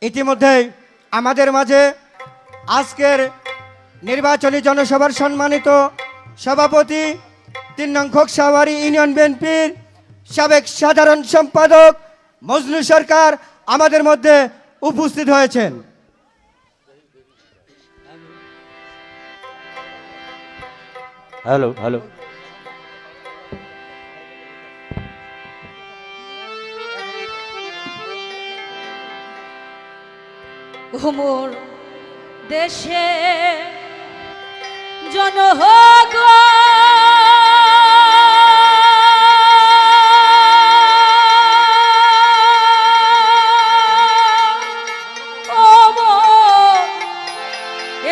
ইতিমধ্যেই আমাদের মাঝে আজকের নির্বাচনী জনসভার সম্মানিত সভাপতি ৩ নং খোকসাবাড়ি ইউনিয়ন বিএনপির সাবেক সাধারণ সম্পাদক মজনু সরকার আমাদের মধ্যে উপস্থিত হয়েছেন। হ্যালো হ্যালো ঘুমোর দেশে জনহগ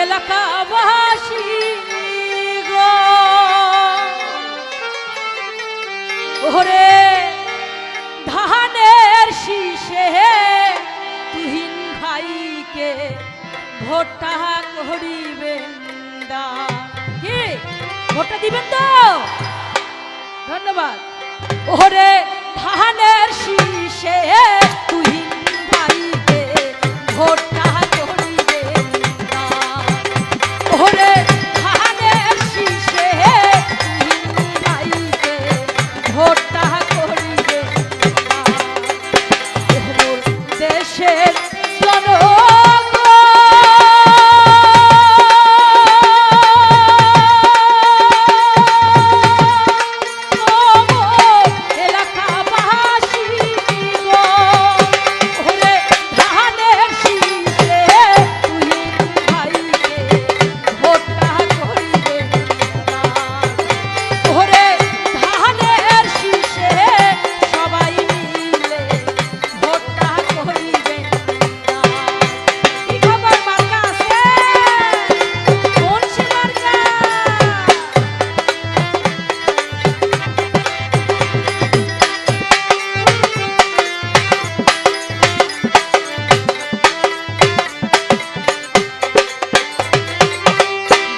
এলাকাবাসী গো ওরে ধানের শীষে তুহিন ভাইকে ভোটটা করিবেন কি ভোটটা দিবেন তো ধন্যবাদ ওরে ধানের শীষে তুহিন ভাইকে ভোটটা করিবেন ওরে ধানের শীষে তুহিন ভাইকে ভোটটা করিবেন দেশের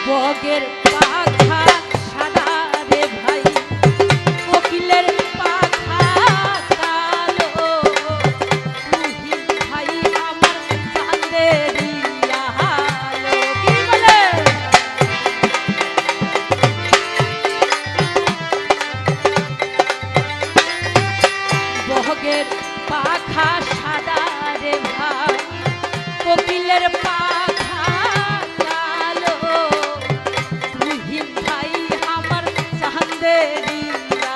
বগের পাখা সাদা রে ভাই কোকিলের পাখা কালো তুহিন ভাই আমার চাঁদেরি আলো কি বলে বগের পাখা সাদা রে ভাই কোকিলের পাখা কালো তুহিন ভাই আমার চাঁদেরি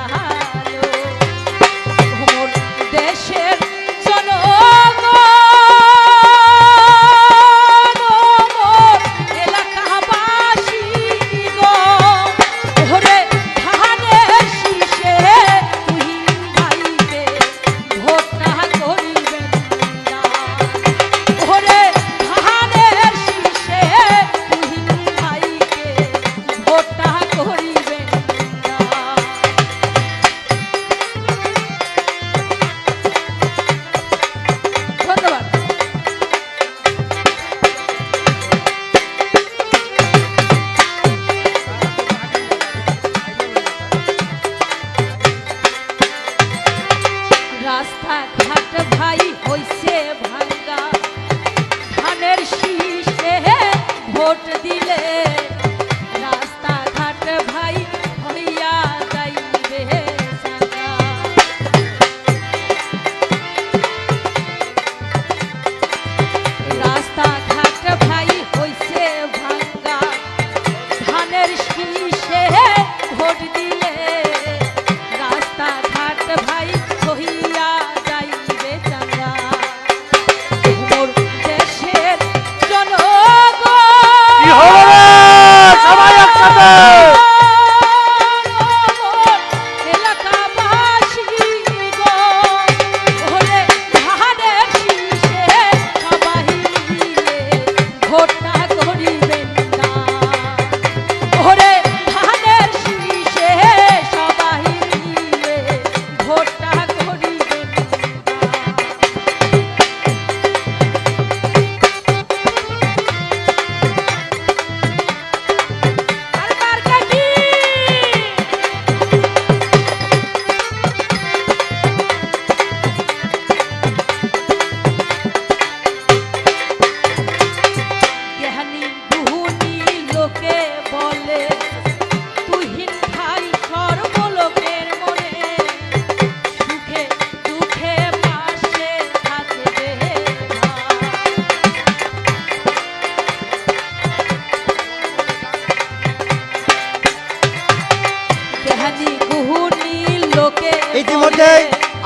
আলো ভ্রমর দেশের জনগণ মোর এলাকাবাসী গো ওরে ধানের শীষে তুহিন ভাইকে ভোটটা করিবেন না ওরে ধানের শীষে তুহিন ভাইকে ভোটটা করিবেন না ধন্যবাদ রাস্তাঘাট ভাই হইছে ভাঙ্গা ধানের শীষে ভোট দিলে রাস্তাঘাট ভাই হইয়া যাইবে সাঙ্গা রাস্তাঘাট ভাই হইছে ভাঙ্গা ধানের শীষে ভোট দিলে রাস্তাঘাট ভাই হইয়া যাইবে চাঙ্গা মোর দেশের জনগণ কি হলো রে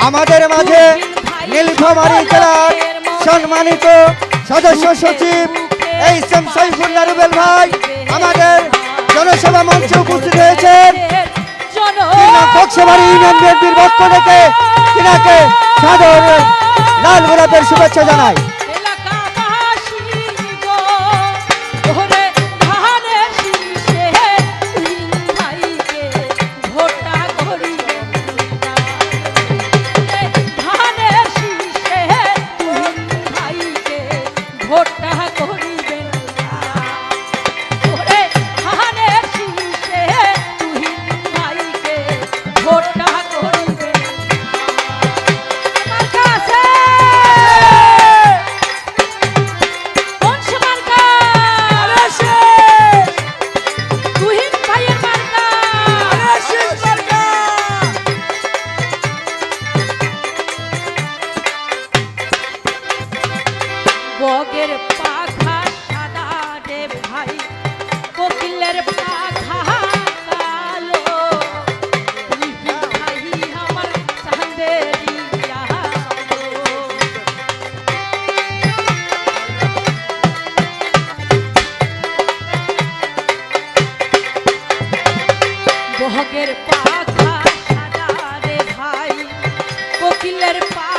আমাদের মাঝে নীলফামারী জেলার সম্মানিত সদস্য সচিব এইচ এম সাইফুল্লাহ রুবেল ভাই আমাদের জনসভা মঞ্চে উপস্থিত হয়েছেন। কক্সবাড়ি ইউনিয়ন বিএনপির পক্ষ থেকে তিনাকে সাদর লাল গোলাপের শুভেচ্ছা জানাই। ভোটটা করিবেন ওরে ধানের শীষে তুহিন ভাইকে ভোটটা করিবেন মার্কা আছে কোন সে মার্কা আরে শেষ তুহিন ভাইয়ের মার্কা আরে শেষ মার্কা বগের পাখা সাদা রে ভাই কোকিলের পাখা কালো তুহিন ভাই আমার চাঁদেরি আলো বগের পাখা সাদা রে ভাই কোকিলের পাখা